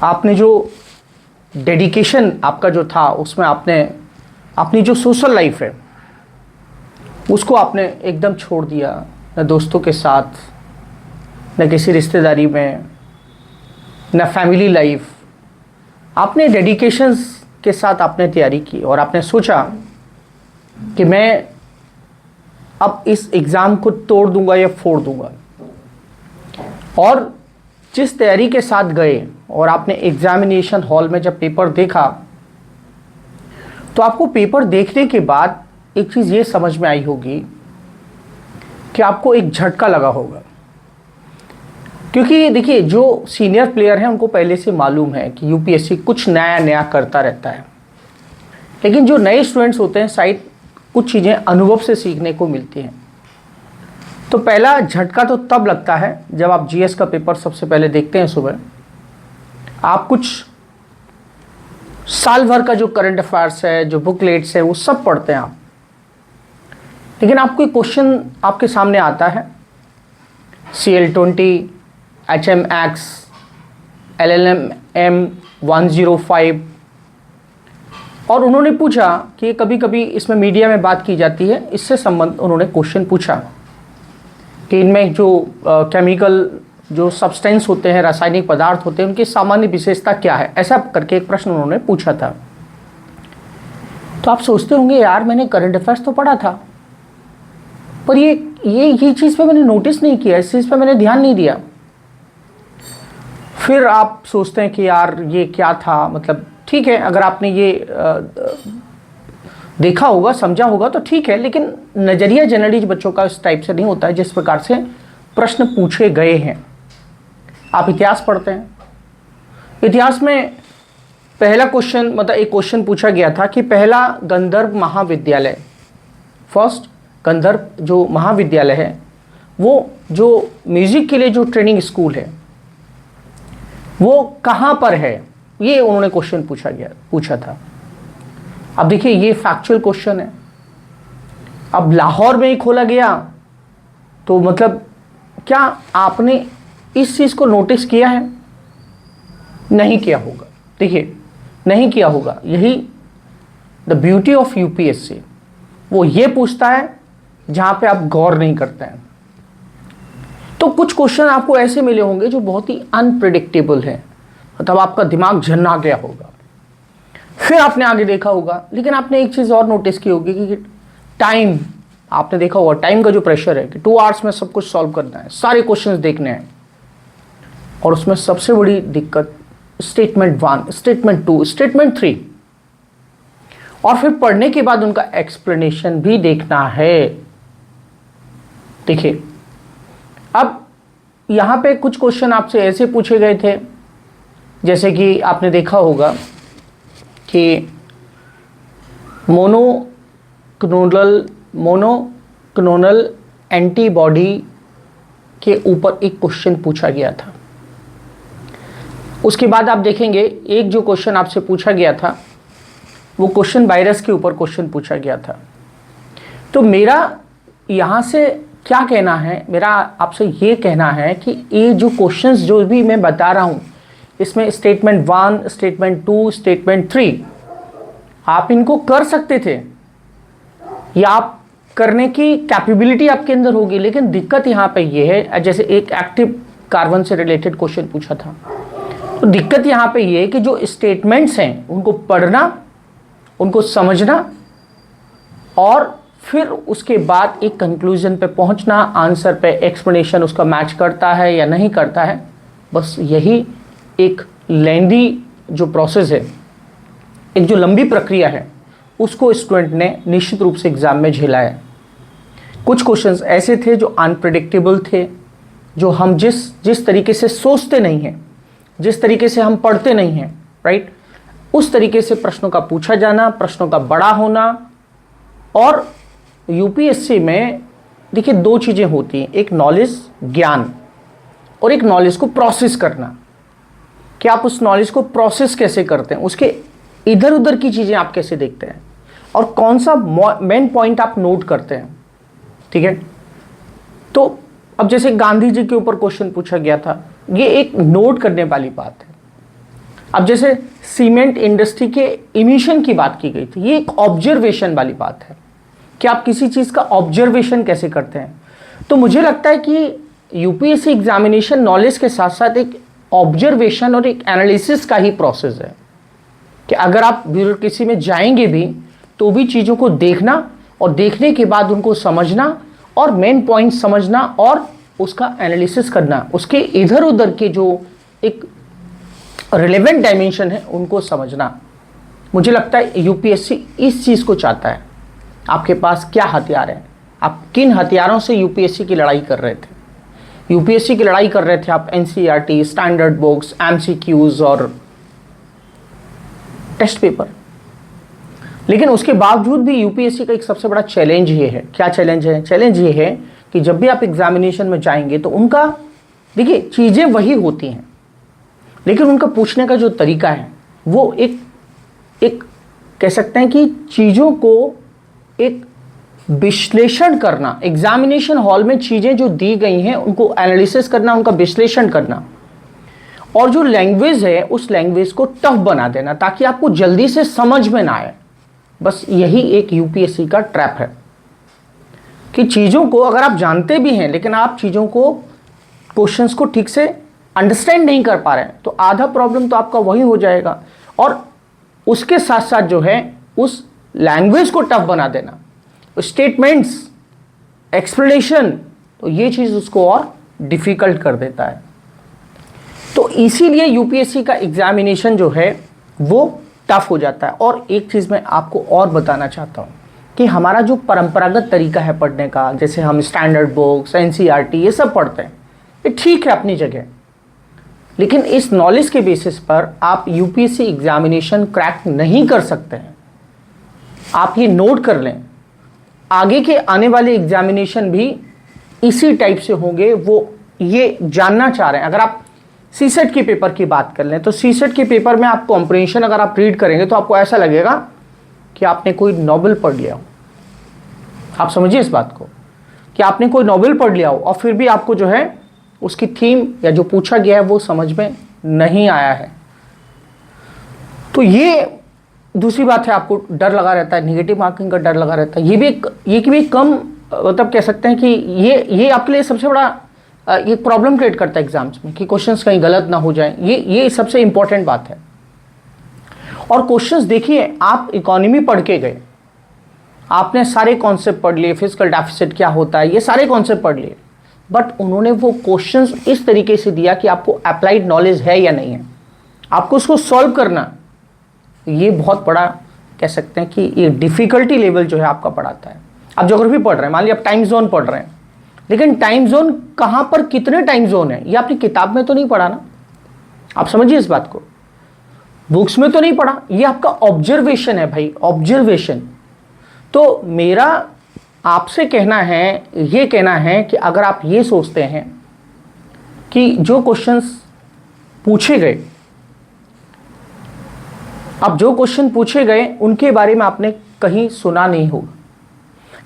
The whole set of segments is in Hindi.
आपने जो डेडिकेशन आपका जो था उसमें आपने अपनी जो सोशल लाइफ है उसको आपने एकदम छोड़ दिया, न दोस्तों के साथ, न किसी रिश्तेदारी में, न फैमिली लाइफ। आपने डेडिकेशंस के साथ आपने तैयारी की और आपने सोचा कि मैं अब इस एग्ज़ाम को तोड़ दूंगा या फोड़ दूंगा। और जिस तैयारी के साथ गए और आपने एग्जामिनेशन हॉल में जब पेपर देखा तो आपको पेपर देखने के बाद एक चीज़ ये समझ में आई होगी कि आपको एक झटका लगा होगा। क्योंकि देखिए, जो सीनियर प्लेयर हैं उनको पहले से मालूम है कि यूपीएससी कुछ नया नया करता रहता है, लेकिन जो नए स्टूडेंट्स होते हैं शायद कुछ चीज़ें अनुभव से सीखने को मिलती हैं। तो पहला झटका तो तब लगता है जब आप जीएस का पेपर सबसे पहले देखते हैं सुबह। आप कुछ साल भर का जो करंट अफेयर्स है, जो बुकलेट्स है, वो सब पढ़ते हैं आप, लेकिन आपको एक क्वेश्चन आपके सामने आता है CL20, HMX, LLM 105, और उन्होंने पूछा कि कभी कभी इसमें मीडिया में बात की जाती है, इससे संबंध उन्होंने क्वेश्चन पूछा कि इनमें जो केमिकल जो सब्सटेंस होते हैं, रासायनिक पदार्थ होते हैं, उनकी सामान्य विशेषता क्या है, ऐसा करके एक प्रश्न उन्होंने पूछा था। तो आप सोचते होंगे यार मैंने करंट अफेयर्स तो पढ़ा था, पर ये चीज़ पे मैंने नोटिस नहीं किया, इस चीज़ पे मैंने ध्यान नहीं दिया। फिर आप सोचते हैं कि यार ये क्या था, मतलब ठीक है अगर आपने ये देखा होगा, समझा होगा तो ठीक है, लेकिन नज़रिया जनरली बच्चों का इस टाइप से नहीं होता है जिस प्रकार से प्रश्न पूछे गए हैं। आप इतिहास पढ़ते हैं, इतिहास में पहला क्वेश्चन, मतलब एक क्वेश्चन पूछा गया था कि पहला गंधर्व महाविद्यालय, फर्स्ट गंधर्व जो महाविद्यालय है, वो जो म्यूजिक के लिए जो ट्रेनिंग स्कूल है वो कहाँ पर है, ये उन्होंने क्वेश्चन पूछा था। अब देखिए ये फैक्चुअल क्वेश्चन है। अब लाहौर में ही खोला गया तो मतलब क्या आपने इस चीज़ को नोटिस किया है? नहीं किया होगा। देखिए नहीं किया होगा। यही द ब्यूटी ऑफ यूपीएससी, वो ये पूछता है जहाँ पे आप गौर नहीं करते हैं। तो कुछ क्वेश्चन आपको ऐसे मिले होंगे जो बहुत ही अनप्रिडिक्टेबल हैं, मतलब आपका दिमाग झन्ना गया होगा। फिर आपने आगे देखा होगा, लेकिन आपने एक चीज़ और नोटिस की होगी कि टाइम, आपने देखा होगा टाइम का जो प्रेशर है कि 2 आवर्स में सब कुछ सॉल्व करना है, सारे क्वेश्चंस देखने हैं, और उसमें सबसे बड़ी दिक्कत स्टेटमेंट 1, स्टेटमेंट 2, स्टेटमेंट 3, और फिर पढ़ने के बाद उनका एक्सप्लेनेशन भी देखना है। देखिए अब यहाँ पे कुछ क्वेश्चन आपसे ऐसे पूछे गए थे, जैसे कि आपने देखा होगा कि मोनोक्लोनल एंटीबॉडी के ऊपर एक क्वेश्चन पूछा गया था। उसके बाद आप देखेंगे एक जो क्वेश्चन आपसे पूछा गया था वो क्वेश्चन वायरस के ऊपर क्वेश्चन पूछा गया था। तो मेरा यहाँ से क्या कहना है, मेरा आपसे ये कहना है कि ये जो क्वेश्चंस जो भी मैं बता रहा हूँ, इसमें स्टेटमेंट 1, स्टेटमेंट 2, स्टेटमेंट 3, आप इनको कर सकते थे या आप करने की कैपेबिलिटी आपके अंदर होगी, लेकिन दिक्कत यहाँ पे ये है, जैसे एक एक्टिव कार्बन से रिलेटेड क्वेश्चन पूछा था, तो दिक्कत यहाँ पे ये है कि जो स्टेटमेंट्स हैं उनको पढ़ना, उनको समझना और फिर उसके बाद एक कंक्लूजन पे पहुँचना, आंसर पे एक्सप्लेनेशन उसका मैच करता है या नहीं करता है, बस यही एक लेंदी जो प्रोसेस है, एक जो लंबी प्रक्रिया है, उसको स्टूडेंट ने निश्चित रूप से एग्ज़ाम में झेला है। कुछ क्वेश्चंस ऐसे थे जो अनप्रेडिक्टेबल थे, जो हम जिस तरीके से सोचते नहीं हैं, जिस तरीके से हम पढ़ते नहीं हैं, राइट, उस तरीके से प्रश्नों का पूछा जाना, प्रश्नों का बड़ा होना। और यूपीएससी में देखिए 2 चीज़ें होती हैं, एक नॉलेज, ज्ञान, और एक नॉलेज को प्रोसेस करना, कि आप उस नॉलेज को प्रोसेस कैसे करते हैं, उसके इधर उधर की चीज़ें आप कैसे देखते हैं और कौन सा मेन पॉइंट आप नोट करते हैं। ठीक है, तो अब जैसे गांधी जी के ऊपर क्वेश्चन पूछा गया था, ये एक नोट करने वाली बात है। अब जैसे सीमेंट इंडस्ट्री के इमिशन की बात की गई थी, ये एक ऑब्जर्वेशन वाली बात है कि आप किसी चीज़ का ऑब्जर्वेशन कैसे करते हैं। तो मुझे लगता है कि यूपीएससी एग्जामिनेशन नॉलेज के साथ साथ एक ऑब्जर्वेशन और एक एनालिसिस का ही प्रोसेस है कि अगर आप ब्यूरोक्रेसी में जाएंगे भी तो भी चीज़ों को देखना और देखने के बाद उनको समझना और मेन पॉइंट समझना और उसका एनालिसिस करना, उसके इधर उधर के जो एक रिलेवेंट डायमेंशन है उनको समझना। मुझे लगता है यूपीएससी इस चीज़ को चाहता है। आपके पास क्या हथियार हैं, आप किन हथियारों से यूपीएससी की लड़ाई कर रहे थे। यूपीएससी की लड़ाई कर रहे थे आप एनसीईआरटी, स्टैंडर्ड बुक्स, एमसीक्यूज और टेस्ट पेपर। लेकिन उसके बावजूद भी यूपीएससी का एक सबसे बड़ा चैलेंज ये है। क्या चैलेंज है? चैलेंज ये है कि जब भी आप एग्जामिनेशन में जाएंगे तो उनका, देखिए चीज़ें वही होती हैं लेकिन उनका पूछने का जो तरीका है वो एक कह सकते हैं कि चीज़ों को एक विश्लेषण करना, एग्जामिनेशन हॉल में चीज़ें जो दी गई हैं उनको एनालिसिस करना, उनका विश्लेषण करना और जो लैंग्वेज है उस लैंग्वेज को टफ बना देना ताकि आपको जल्दी से समझ में ना आए। बस यही एक यूपीएससी का ट्रैप है कि चीज़ों को अगर आप जानते भी हैं लेकिन आप चीज़ों को, क्वेश्चंस को ठीक से अंडरस्टैंड नहीं कर पा रहे हैं तो आधा प्रॉब्लम तो आपका वही हो जाएगा। और उसके साथ साथ जो है उस लैंग्वेज को टफ बना देना, स्टेटमेंट्स, एक्सप्लेनेशन, तो ये चीज़ उसको और डिफ़िकल्ट कर देता है। तो इसीलिए यूपीएससी का एग्जामिनेशन जो है वो टफ हो जाता है। और एक चीज़ मैं आपको और बताना चाहता हूँ कि हमारा जो परंपरागत तरीका है पढ़ने का, जैसे हम स्टैंडर्ड बुक्स, एनसीईआरटी ये सब पढ़ते हैं, ये ठीक है अपनी जगह, लेकिन इस नॉलेज के बेसिस पर आप यूपीएससी एग्जामिनेशन क्रैक नहीं कर सकते हैं। आप ये नोट कर लें, आगे के आने वाले एग्जामिनेशन भी इसी टाइप से होंगे। वो ये जानना चाह रहे हैं। अगर आप सीसेट के पेपर की बात कर लें तो सीसेट के पेपर में आप कॉम्प्रिहेंशन अगर आप रीड करेंगे तो आपको ऐसा लगेगा कि आपने कोई नॉवेल पढ़ लिया हो। आप समझिए इस बात को कि आपने कोई नॉवेल पढ़ लिया हो और फिर भी आपको जो है उसकी थीम या जो पूछा गया है वो समझ में नहीं आया है। तो ये दूसरी बात है, आपको डर लगा रहता है, नेगेटिव मार्किंग का डर लगा रहता है। ये भी कम, मतलब कह सकते हैं कि ये आपके लिए सबसे बड़ा ये प्रॉब्लम क्रिएट करता है एग्जाम्स में कि क्वेश्चंस कहीं गलत ना हो जाएं। ये सबसे इंपॉर्टेंट बात है। और क्वेश्चंस देखिए, आप इकोनॉमी पढ़ के गए, आपने सारे कॉन्सेप्ट पढ़ लिए, फिजिकल डेफिसिट क्या होता है, ये सारे कॉन्सेप्ट पढ़ लिए, बट उन्होंने वो क्वेश्चंस इस तरीके से दिया कि आपको अप्लाइड नॉलेज है या नहीं है, आपको उसको सॉल्व करना, ये बहुत बड़ा कह सकते हैं कि ये डिफिकल्टी लेवल जो है आपका बढ़ाता है। आप ज्योग्राफी पढ़ रहे हैं, मान लिया आप टाइम जोन पढ़ रहे हैं, लेकिन टाइम जोन कहाँ पर कितने टाइम जोन है ये आपने किताब में तो नहीं पढ़ा ना। आप समझिए इस बात को, बुक्स में तो नहीं पढ़ा, ये आपका ऑब्जर्वेशन है भाई, ऑब्जर्वेशन। तो मेरा आपसे कहना है, ये कहना है कि अगर आप ये सोचते हैं कि जो क्वेश्चंस पूछे गए, अब जो क्वेश्चन पूछे गए उनके बारे में आपने कहीं सुना नहीं होगा,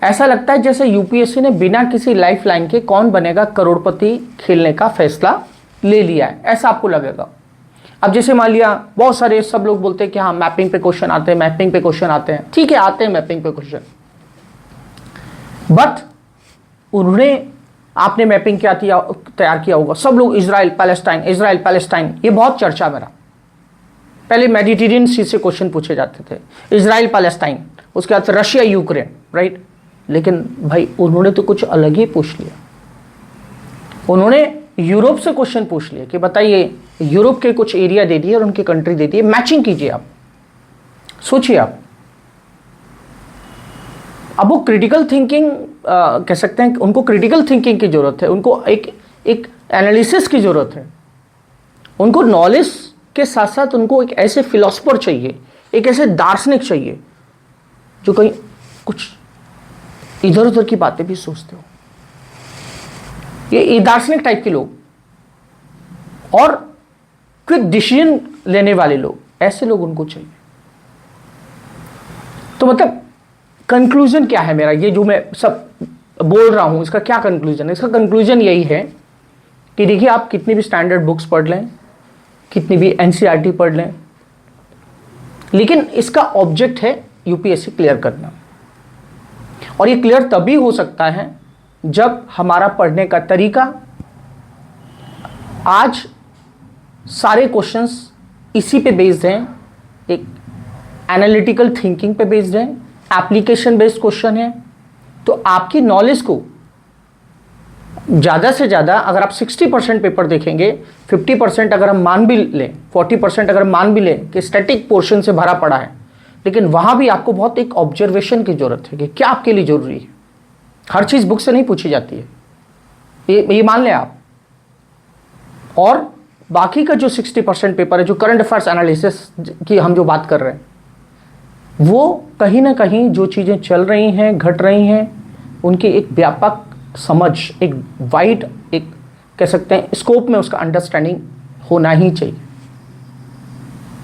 ऐसा लगता है जैसे यूपीएससी ने बिना किसी लाइफ लाइन के कौन बनेगा करोड़पति खेलने का फैसला ले लिया है, ऐसा आपको लगेगा। अब जैसे मान लिया बहुत सारे सब लोग बोलते हैं कि हाँ मैपिंग पे क्वेश्चन आते हैं, मैपिंग पे क्वेश्चन आते हैं, ठीक है आते हैं मैपिंग पे क्वेश्चन, बट उन्होंने, आपने मैपिंग क्या तैयार किया होगा, सब लोग इजराइल पैलेस्टाइन, ये बहुत चर्चा मेरा। पहले मेडिटेरियन सी से क्वेश्चन पूछे जाते थे, इजराइल पैलेस्टाइन, उसके बाद रशिया यूक्रेन, राइट। लेकिन भाई उन्होंने तो कुछ अलग ही पूछ लिया, उन्होंने यूरोप से क्वेश्चन पूछ लिया कि बताइए, यूरोप के कुछ एरिया दे दिए और उनकी कंट्री दे दिए, मैचिंग कीजिए। आप सोचिए, आप अब वो क्रिटिकल थिंकिंग कह सकते हैं, उनको क्रिटिकल थिंकिंग की जरूरत है, उनको एक एनालिसिस की जरूरत है, उनको नॉलेज के साथ साथ उनको एक ऐसे फिलोसफर चाहिए, एक ऐसे दार्शनिक चाहिए जो कहीं कुछ इधर उधर की बातें भी सोचते हो, ये दार्शनिक टाइप के लोग और क्विक डिसीजन लेने वाले लोग, ऐसे लोग उनको चाहिए। तो मतलब कंक्लूजन क्या है मेरा, ये जो मैं सब बोल रहा हूं इसका क्या कंक्लूजन है? इसका कंक्लूजन यही है कि देखिए, आप कितनी भी स्टैंडर्ड बुक्स पढ़ लें, कितनी भी एनसीईआरटी पढ़ लें, लेकिन इसका ऑब्जेक्ट है यूपीएससी क्लियर करना। और ये क्लियर तभी हो सकता है जब हमारा पढ़ने का तरीका, आज सारे क्वेश्चंस इसी पे बेस्ड हैं, एक एनालिटिकल थिंकिंग पे बेस्ड है, एप्लीकेशन बेस्ड क्वेश्चन है। तो आपकी नॉलेज को ज़्यादा से ज़्यादा, अगर आप 60% पेपर देखेंगे, 50% अगर हम मान भी लें, 40% अगर मान भी लें कि स्टैटिक पोर्शन से भरा पड़ा है, लेकिन वहाँ भी आपको बहुत एक ऑब्जर्वेशन की ज़रूरत है कि क्या आपके लिए ज़रूरी है। हर चीज़ बुक से नहीं पूछी जाती है, ये मान लें आप। और बाकी का जो 60% पेपर है, जो करंट अफेयर्स एनालिसिस की हम जो बात कर रहे हैं, वो कहीं ना कहीं जो चीज़ें चल रही हैं, घट रही हैं, उनकी एक व्यापक समझ, एक वाइड, एक कह सकते हैं स्कोप में उसका अंडरस्टैंडिंग होना ही चाहिए।